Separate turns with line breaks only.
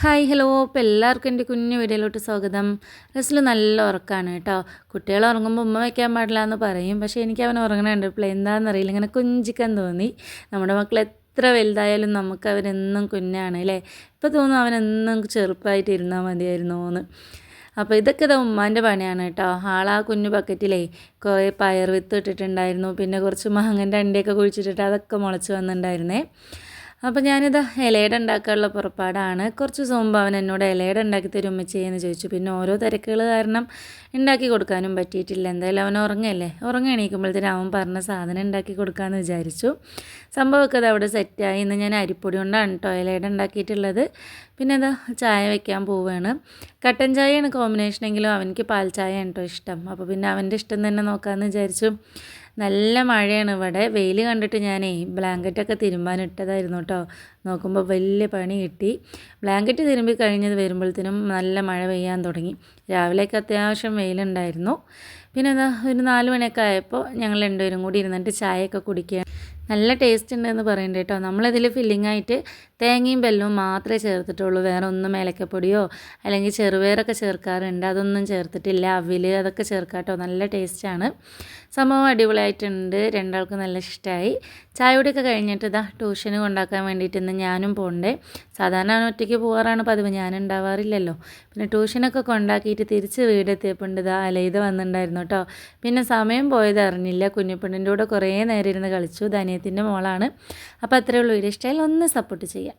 Hi hello ഇപ്പോൾ എല്ലാവർക്കും എൻ്റെ കുഞ്ഞു വീഡിയോയിലോട്ട് സ്വാഗതം. റസ്ല് നല്ല ഉറക്കമാണ് കേട്ടോ. കുട്ടികൾ ഉറങ്ങുമ്പോൾ ഉമ്മ വയ്ക്കാൻ പാടില്ല എന്ന് പറയും, പക്ഷേ എനിക്ക് അവൻ ഉറങ്ങണ കണ്ടപ്പോൾ എന്താണെന്നറിയില്ല, ഇങ്ങനെ കൊഞ്ചിക്കാൻ തോന്നി. നമ്മുടെ മക്കൾ എത്ര വലുതായാലും നമുക്ക് അവരെന്നും കുഞ്ഞാണ് അല്ലേ. ഇപ്പോൾ തോന്നുന്നു അവനെന്നും ചെറുപ്പമായിട്ട് ഇരുന്നാൽ മതിയായിരുന്നു എന്ന്. അപ്പോൾ ഇതൊക്കെ ഇതാ ഉമ്മാൻ്റെ പണിയാണ് കേട്ടോ. ആളാ കുഞ്ഞു ബക്കറ്റിലേ കുറേ പയർ വിത്ത് ഇട്ടിട്ടുണ്ടായിരുന്നു, പിന്നെ കുറച്ച് മാങ്ങൻ്റെ അണ്ടിയൊക്കെ കുഴിച്ചിട്ടിട്ട് അതൊക്കെ മുളച്ച് വന്നിട്ടുണ്ടായിരുന്നേ. അപ്പോൾ ഞാനിതാ ഇലയട ഉണ്ടാക്കാനുള്ള പുറപ്പാടാണ്. കുറച്ച് മുമ്പ് അവൻ എന്നോട് ഇലയട ഉണ്ടാക്കി തരും ഉമ്മച്ചിയെന്ന് ചോദിച്ചു. പിന്നെ ഓരോ തിരക്കുകൾ കാരണം ഉണ്ടാക്കി കൊടുക്കാനും പറ്റിയിട്ടില്ല. എന്തായാലും അവൻ ഉറങ്ങല്ലേ, എണീക്കുമ്പോഴത്തേനും അവൻ പറഞ്ഞ സാധനം ഉണ്ടാക്കി കൊടുക്കാമെന്ന് വിചാരിച്ചു. സംഭവമൊക്കെ അത് അവിടെ സെറ്റായി. ഇന്ന് ഞാൻ അരിപ്പൊടി കൊണ്ടാണ് കേട്ടോ ഇലയട ഉണ്ടാക്കിയിട്ടുള്ളത്. പിന്നെ എന്താ ചായ വയ്ക്കാൻ പോവുകയാണ്. കട്ടൻ ചായയാണ് കോമ്പിനേഷനെങ്കിലും അവനിക്ക് പാൽ ചായയാണ് കേട്ടോ ഇഷ്ടം. അപ്പോൾ പിന്നെ അവൻ്റെ ഇഷ്ടം തന്നെ നോക്കാമെന്ന് വിചാരിച്ചു. നല്ല മഴയാണ് ഇവിടെ. വെയിൽ കണ്ടിട്ട് ഞാനേ ബ്ലാങ്കറ്റൊക്കെ തിരുമ്പാനിട്ടതായിരുന്നു കേട്ടോ. നോക്കുമ്പോൾ വലിയ പണി കിട്ടി. ബ്ലാങ്കറ്റ് തിരുമ്പി കഴിഞ്ഞത് വരുമ്പോഴത്തേനും നല്ല മഴ പെയ്യാൻ തുടങ്ങി. രാവിലെയൊക്കെ അത്യാവശ്യം വെയിലുണ്ടായിരുന്നു. പിന്നെ എന്താ ഒരു 4 മണിയൊക്കെ ആയപ്പോൾ ഞങ്ങൾ രണ്ടുപേരും കൂടി ഇരുന്നിട്ട് ചായയൊക്കെ കുടിക്കുക. നല്ല ടേസ്റ്റ് ഉണ്ടെന്ന് പറയുന്നുണ്ട് കേട്ടോ. നമ്മളിതിൽ ഫില്ലിങ്ങായിട്ട് തേങ്ങയും ബെല്ലവും മാത്രമേ ചേർത്തിട്ടുള്ളൂ. വേറെ ഒന്നും ഏലക്കപ്പൊടിയോ അല്ലെങ്കിൽ ചെറുപയറൊക്കെ ചേർക്കാറുണ്ട്, അതൊന്നും ചേർത്തിട്ടില്ല. അവിൽ അതൊക്കെ ചേർക്കാം കേട്ടോ. നല്ല ടേസ്റ്റാണ്. സംഭവം അടിപൊളിയായിട്ടുണ്ട്. രണ്ടാൾക്കും നല്ല ഇഷ്ടമായി. ചായ കുടിയൊക്കെ കഴിഞ്ഞിട്ട് ഇതാ ട്യൂഷന് കൊണ്ടാക്കാൻ വേണ്ടിയിട്ട് ഇന്ന് ഞാനും പോകണ്ടേ. സാധാരണ അവൻ ഒറ്റയ്ക്ക് പോകാറാണ് പതിവ്, ഞാൻ ഉണ്ടാവാറില്ലല്ലോ. പിന്നെ ട്യൂഷനൊക്കെ കൊണ്ടാക്കിയിട്ട് തിരിച്ച് വീടെത്തിയപ്പോണ്ട് ഇതാ അലൈത വന്നിട്ടുണ്ടായിരുന്നു കേട്ടോ. പിന്നെ സമയം പോയത് അറിഞ്ഞില്ല. കുഞ്ഞിപ്പെണ്ണിൻ്റെ കൂടെ കുറേ നേരം ഇരുന്ന് കളിച്ചു. ധനിയത്തിൻ്റെ മോളാണ്. അപ്പോൾ അത്രയേ ഉള്ളൂ. വീഡിയോ ഇഷ്ടമായാൽ ഒന്ന് സപ്പോർട്ട് ചെയ്യാം.